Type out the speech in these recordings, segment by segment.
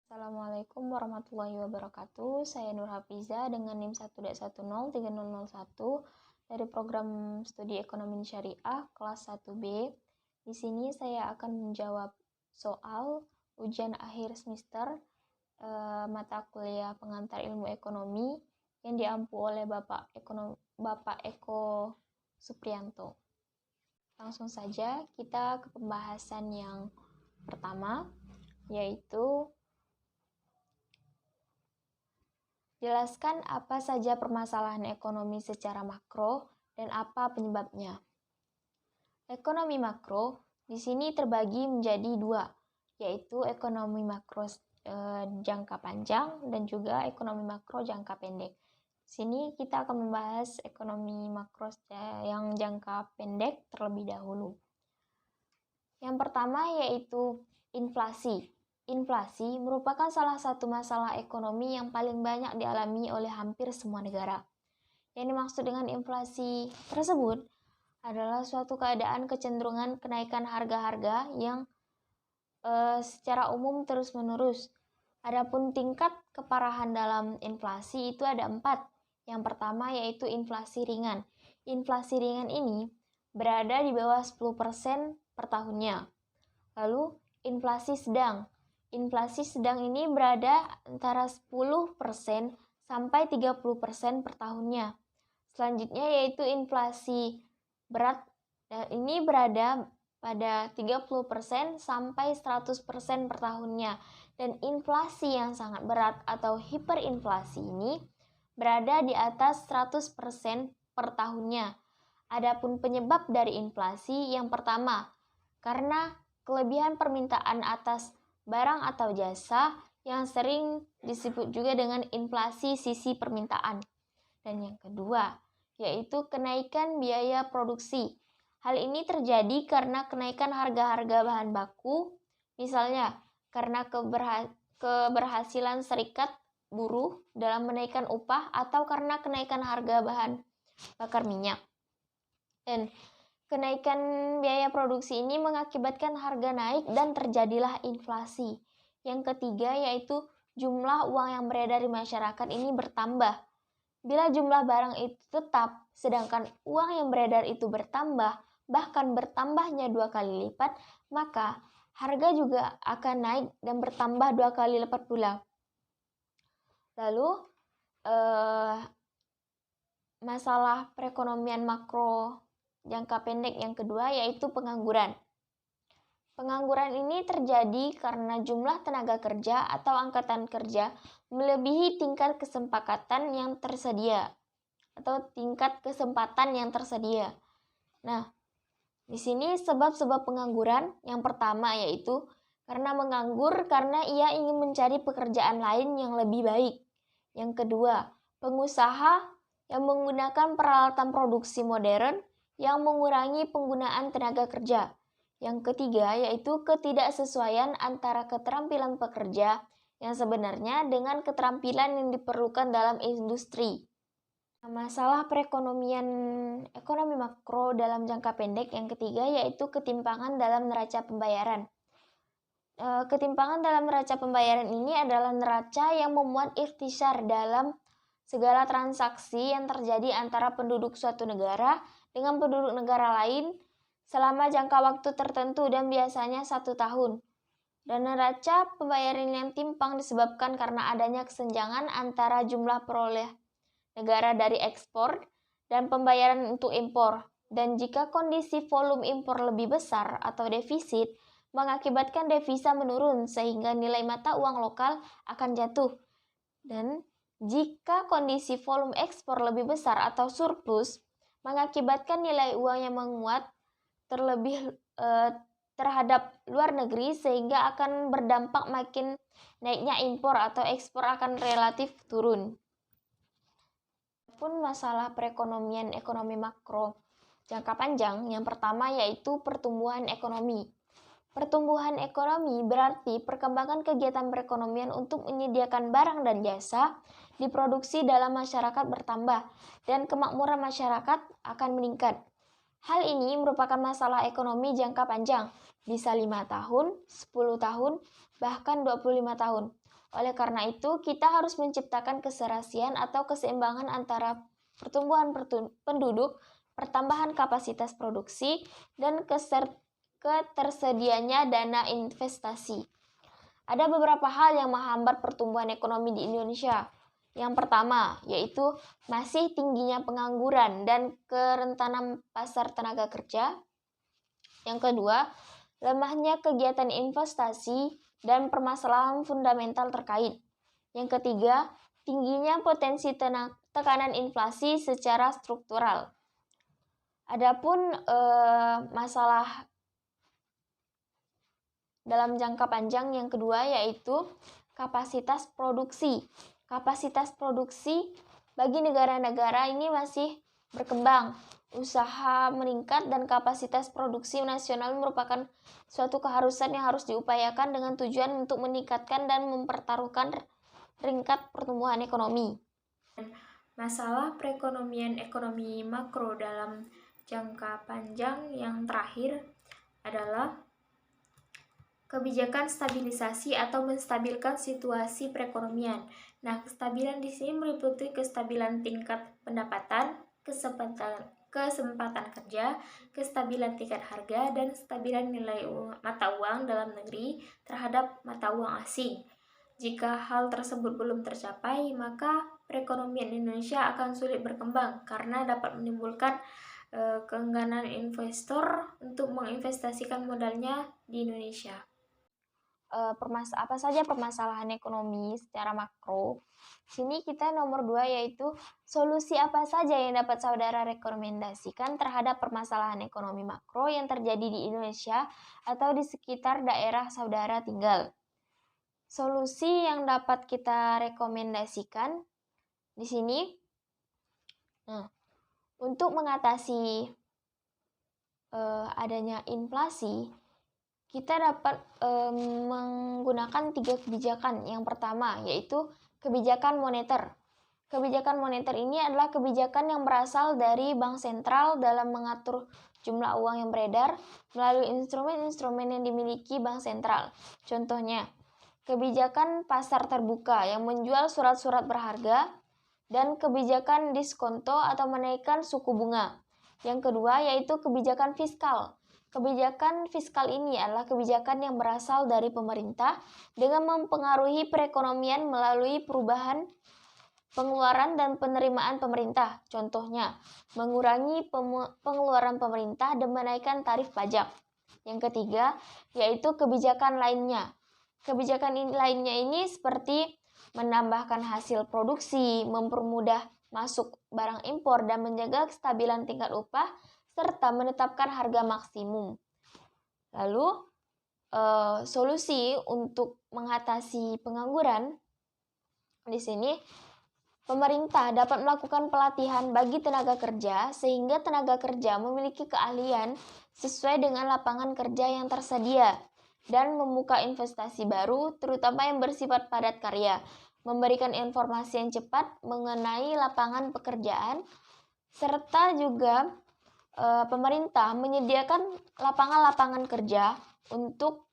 Assalamualaikum warahmatullahi wabarakatuh. Saya Nur Hafiza dengan NIM 1.103001 dari program studi ekonomi syariah kelas 1B. Di sini saya akan menjawab soal ujian akhir semester mata kuliah pengantar ilmu ekonomi yang diampu oleh Bapak Eko Supriyanto. Langsung saja kita ke pembahasan yang pertama, yaitu jelaskan apa saja permasalahan ekonomi secara makro dan apa penyebabnya. Ekonomi makro di sini terbagi menjadi dua, yaitu ekonomi makro jangka panjang dan juga ekonomi makro jangka pendek. Di sini kita akan membahas ekonomi makro yang jangka pendek terlebih dahulu. Yang pertama yaitu inflasi. Inflasi merupakan salah satu masalah ekonomi yang paling banyak dialami oleh hampir semua negara. Yang dimaksud dengan inflasi tersebut adalah suatu keadaan kecenderungan kenaikan harga-harga yang secara umum terus-menerus. Adapun tingkat keparahan dalam inflasi itu ada 4. Yang pertama yaitu inflasi ringan. Inflasi ringan ini berada di bawah 10% per tahunnya. Lalu inflasi sedang. Inflasi sedang ini berada antara 10% sampai 30% per tahunnya. Selanjutnya yaitu inflasi berat. Ini berada pada 30% sampai 100% per tahunnya. Dan inflasi yang sangat berat atau hiperinflasi ini berada di atas 100% per tahunnya. Adapun penyebab dari inflasi yang pertama, karena kelebihan permintaan atas barang atau jasa yang sering disebut juga dengan inflasi sisi permintaan. Dan yang kedua, yaitu kenaikan biaya produksi. Hal ini terjadi karena kenaikan harga-harga bahan baku, misalnya karena keberhasilan serikat buruh dalam menaikkan upah atau karena kenaikan harga bahan bakar minyak. Dan kenaikan biaya produksi ini mengakibatkan harga naik dan terjadilah inflasi. Yang ketiga yaitu jumlah uang yang beredar di masyarakat ini bertambah. Bila jumlah barang itu tetap, sedangkan uang yang beredar itu bertambah, bahkan bertambahnya 2 kali lipat, maka harga juga akan naik dan bertambah 2 kali lipat pula. Lalu, masalah perekonomian makro jangka pendek yang kedua yaitu pengangguran. Pengangguran ini terjadi karena jumlah tenaga kerja atau angkatan kerja melebihi tingkat kesepakatan yang tersedia atau tingkat kesempatan yang tersedia. Nah, di sini sebab-sebab pengangguran yang pertama yaitu karena menganggur karena ia ingin mencari pekerjaan lain yang lebih baik. Yang kedua, pengusaha yang menggunakan peralatan produksi modern yang mengurangi penggunaan tenaga kerja. Yang ketiga yaitu ketidaksesuaian antara keterampilan pekerja yang sebenarnya dengan keterampilan yang diperlukan dalam industri. Masalah perekonomian ekonomi makro dalam jangka pendek yang ketiga yaitu ketimpangan dalam neraca pembayaran. Ketimpangan dalam neraca pembayaran ini adalah neraca yang memuat ikhtisar dalam segala transaksi yang terjadi antara penduduk suatu negara dengan penduduk negara lain selama jangka waktu tertentu dan biasanya 1 tahun. Dan neraca pembayaran yang timpang disebabkan karena adanya kesenjangan antara jumlah peroleh negara dari ekspor dan pembayaran untuk impor. Dan jika kondisi volume impor lebih besar atau defisit, mengakibatkan devisa menurun sehingga nilai mata uang lokal akan jatuh. Dan jika kondisi volume ekspor lebih besar atau surplus, mengakibatkan nilai uang yang menguat terlebih terhadap luar negeri sehingga akan berdampak makin naiknya impor atau ekspor akan relatif turun. Pun masalah perekonomian ekonomi makro jangka panjang yang pertama yaitu pertumbuhan ekonomi. Pertumbuhan ekonomi berarti perkembangan kegiatan perekonomian untuk menyediakan barang dan jasa diproduksi dalam masyarakat bertambah dan kemakmuran masyarakat akan meningkat. Hal ini merupakan masalah ekonomi jangka panjang, bisa 5 tahun, 10 tahun, bahkan 25 tahun. Oleh karena itu, kita harus menciptakan keserasian atau keseimbangan antara pertumbuhan penduduk, pertambahan kapasitas produksi, dan ketersediaannya dana investasi. Ada beberapa hal yang menghambat pertumbuhan ekonomi di Indonesia. Yang pertama, yaitu masih tingginya pengangguran dan kerentanan pasar tenaga kerja. Yang kedua, lemahnya kegiatan investasi dan permasalahan fundamental terkait. Yang ketiga, tingginya potensi tekanan inflasi secara struktural. Adapun masalah dalam jangka panjang yang kedua yaitu kapasitas produksi. Kapasitas produksi bagi negara-negara ini masih berkembang. Usaha meningkat dan kapasitas produksi nasional merupakan suatu keharusan yang harus diupayakan dengan tujuan untuk meningkatkan dan mempertaruhkan tingkat pertumbuhan ekonomi. Masalah perekonomian ekonomi makro dalam jangka panjang yang terakhir adalah kebijakan stabilisasi atau menstabilkan situasi perekonomian. Nah, kestabilan di sini meliputi kestabilan tingkat pendapatan, kesempatan kerja, kestabilan tingkat harga, dan kestabilan nilai mata uang dalam negeri terhadap mata uang asing. Jika hal tersebut belum tercapai, maka perekonomian Indonesia akan sulit berkembang karena dapat menimbulkan keengganan investor untuk menginvestasikan modalnya di Indonesia. Apa saja permasalahan ekonomi secara makro. Sini kita nomor 2 yaitu solusi apa saja yang dapat saudara rekomendasikan terhadap permasalahan ekonomi makro yang terjadi di Indonesia atau di sekitar daerah saudara tinggal. Solusi yang dapat kita rekomendasikan di sini, untuk mengatasi adanya inflasi, kita dapat menggunakan 3 kebijakan. Yang pertama yaitu kebijakan moneter. Kebijakan moneter ini adalah kebijakan yang berasal dari bank sentral dalam mengatur jumlah uang yang beredar melalui instrumen-instrumen yang dimiliki bank sentral. Contohnya, kebijakan pasar terbuka yang menjual surat-surat berharga dan kebijakan diskonto atau menaikkan suku bunga. Yang kedua yaitu kebijakan fiskal. Kebijakan fiskal ini adalah kebijakan yang berasal dari pemerintah dengan mempengaruhi perekonomian melalui perubahan pengeluaran dan penerimaan pemerintah. Contohnya, mengurangi pengeluaran pemerintah dan menaikkan tarif pajak. Yang ketiga, yaitu kebijakan lainnya. Kebijakan lainnya ini seperti menambahkan hasil produksi, mempermudah masuk barang impor, dan menjaga kestabilan tingkat upah, serta menetapkan harga maksimum. Lalu, solusi untuk mengatasi pengangguran di sini, pemerintah dapat melakukan pelatihan bagi tenaga kerja sehingga tenaga kerja memiliki keahlian sesuai dengan lapangan kerja yang tersedia dan membuka investasi baru, terutama yang bersifat padat karya, memberikan informasi yang cepat mengenai lapangan pekerjaan, serta juga pemerintah menyediakan lapangan-lapangan kerja untuk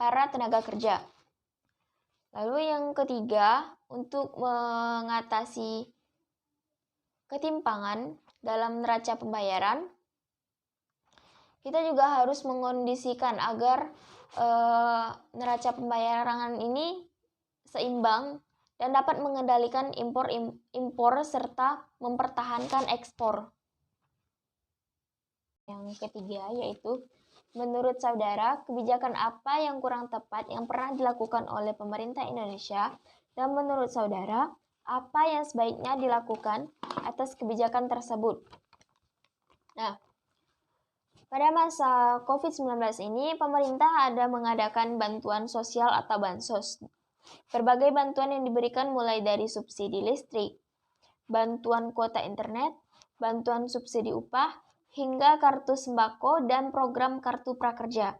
para tenaga kerja. Lalu yang ketiga, untuk mengatasi ketimpangan dalam neraca pembayaran, kita juga harus mengondisikan agar neraca pembayaran ini seimbang dan dapat mengendalikan impor serta mempertahankan ekspor. Yang ketiga yaitu, menurut saudara, kebijakan apa yang kurang tepat yang pernah dilakukan oleh pemerintah Indonesia, dan menurut saudara, apa yang sebaiknya dilakukan atas kebijakan tersebut? Nah, pada masa COVID-19 ini, pemerintah ada mengadakan bantuan sosial atau bansos. Berbagai bantuan yang diberikan mulai dari subsidi listrik, bantuan kuota internet, bantuan subsidi upah, hingga kartu sembako dan program kartu prakerja.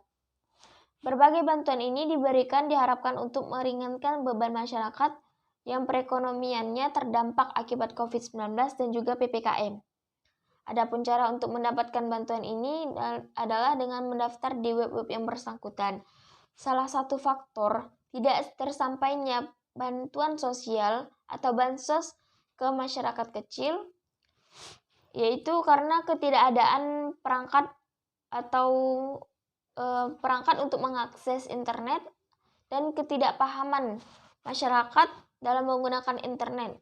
Berbagai bantuan ini diharapkan untuk meringankan beban masyarakat yang perekonomiannya terdampak akibat COVID-19 dan juga PPKM. Adapun cara untuk mendapatkan bantuan ini adalah dengan mendaftar di web-web yang bersangkutan. Salah satu faktor tidak tersampainya bantuan sosial atau bansos ke masyarakat kecil, yaitu karena ketidakadaan perangkat atau perangkat untuk mengakses internet dan ketidakpahaman masyarakat dalam menggunakan internet.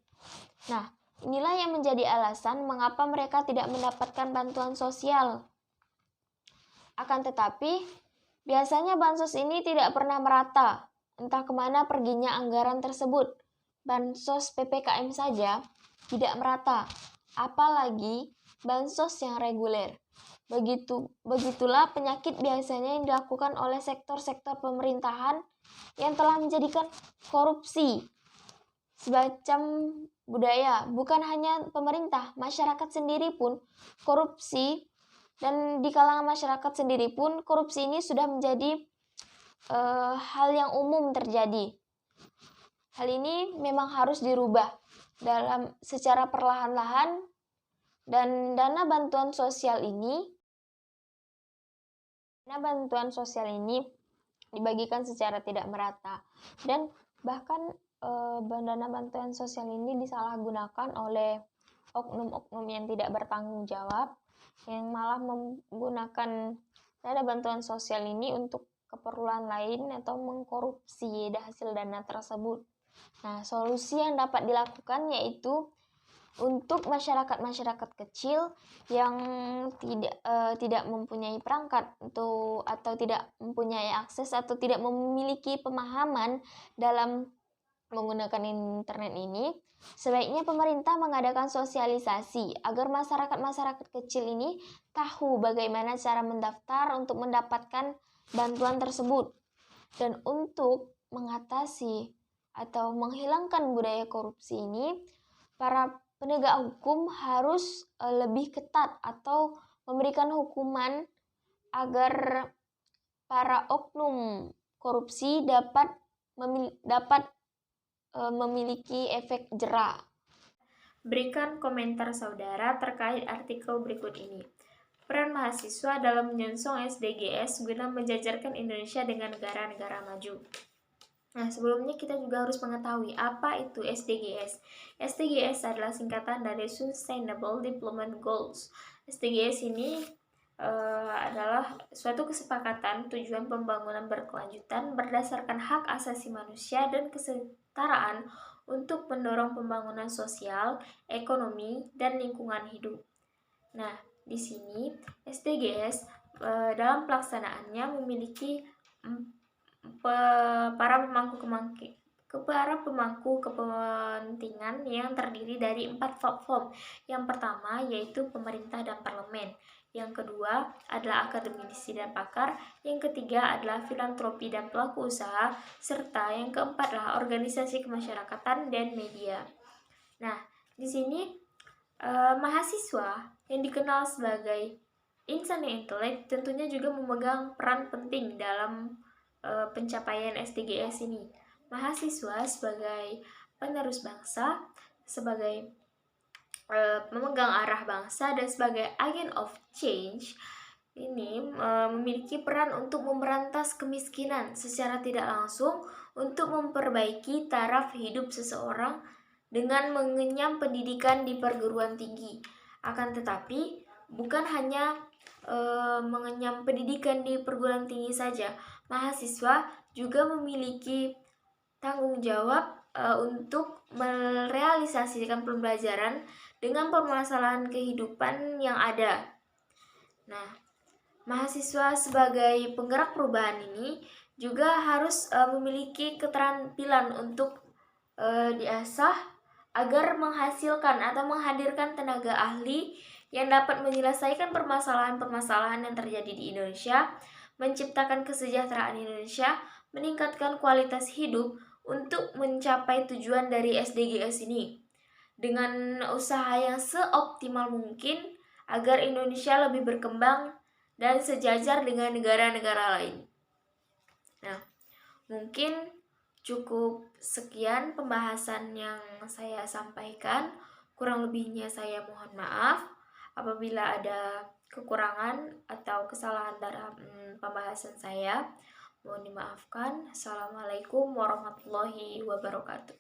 Nah, inilah yang menjadi alasan mengapa mereka tidak mendapatkan bantuan sosial. Akan tetapi, biasanya bansos ini tidak pernah merata, entah kemana perginya anggaran tersebut. Bansos PPKM saja tidak merata, apalagi bansos yang reguler. Begitulah penyakit biasanya yang dilakukan oleh sektor-sektor pemerintahan yang telah menjadikan korupsi semacam budaya. Bukan hanya pemerintah, masyarakat sendiri pun korupsi, dan di kalangan masyarakat sendiri pun korupsi ini sudah menjadi hal yang umum terjadi. Hal ini memang harus dirubah secara perlahan-lahan, dan dana bantuan sosial ini dibagikan secara tidak merata, dan bahkan dana bantuan sosial ini disalahgunakan oleh oknum-oknum yang tidak bertanggung jawab, yang malah menggunakan dana bantuan sosial ini untuk keperluan lain atau mengkorupsi hasil dana tersebut. Nah, solusi yang dapat dilakukan yaitu untuk masyarakat kecil yang tidak mempunyai perangkat atau tidak mempunyai akses atau tidak memiliki pemahaman dalam menggunakan internet ini, sebaiknya pemerintah mengadakan sosialisasi agar masyarakat kecil ini tahu bagaimana cara mendaftar untuk mendapatkan bantuan tersebut. Dan untuk mengatasi atau menghilangkan budaya korupsi ini, para penegak hukum harus lebih ketat atau memberikan hukuman agar para oknum korupsi dapat memiliki efek jera. Berikan komentar saudara terkait artikel berikut ini. Peran mahasiswa dalam menyongsong SDGs guna menjajarkan Indonesia dengan negara-negara maju. Nah, sebelumnya kita juga harus mengetahui apa itu SDGs. SDGs adalah singkatan dari Sustainable Development Goals. SDGs ini adalah suatu kesepakatan tujuan pembangunan berkelanjutan berdasarkan hak asasi manusia dan kesetaraan untuk mendorong pembangunan sosial, ekonomi, dan lingkungan hidup. Nah, di sini SDGs dalam pelaksanaannya memiliki para pemangku kepentingan yang terdiri dari 4 platform. Yang pertama yaitu pemerintah dan parlemen. Yang kedua adalah akademisi dan pakar. Yang ketiga adalah filantropi dan pelaku usaha. Serta yang keempat adalah organisasi kemasyarakatan dan media. Nah, di sini mahasiswa yang dikenal sebagai insan yang intelek tentunya juga memegang peran penting dalam pencapaian SDGs ini. Mahasiswa sebagai penerus bangsa, sebagai pemegang arah bangsa, dan sebagai agent of change ini memiliki peran untuk memberantas kemiskinan secara tidak langsung, untuk memperbaiki taraf hidup seseorang dengan mengenyam pendidikan di perguruan tinggi. Akan tetapi bukan hanya mengenyam pendidikan di perguruan tinggi saja, mahasiswa juga memiliki tanggung jawab untuk merealisasikan pembelajaran dengan permasalahan kehidupan yang ada. Nah, mahasiswa sebagai penggerak perubahan ini juga harus memiliki keterampilan untuk diasah agar menghasilkan atau menghadirkan tenaga ahli yang dapat menyelesaikan permasalahan-permasalahan yang terjadi di Indonesia, menciptakan kesejahteraan Indonesia, meningkatkan kualitas hidup untuk mencapai tujuan dari SDGs ini dengan usaha yang seoptimal mungkin agar Indonesia lebih berkembang dan sejajar dengan negara-negara lain. Nah, mungkin cukup sekian pembahasan yang saya sampaikan. Kurang lebihnya saya mohon maaf apabila ada kekurangan atau kesalahan dalam pembahasan saya. Mohon dimaafkan. Assalamualaikum warahmatullahi wabarakatuh.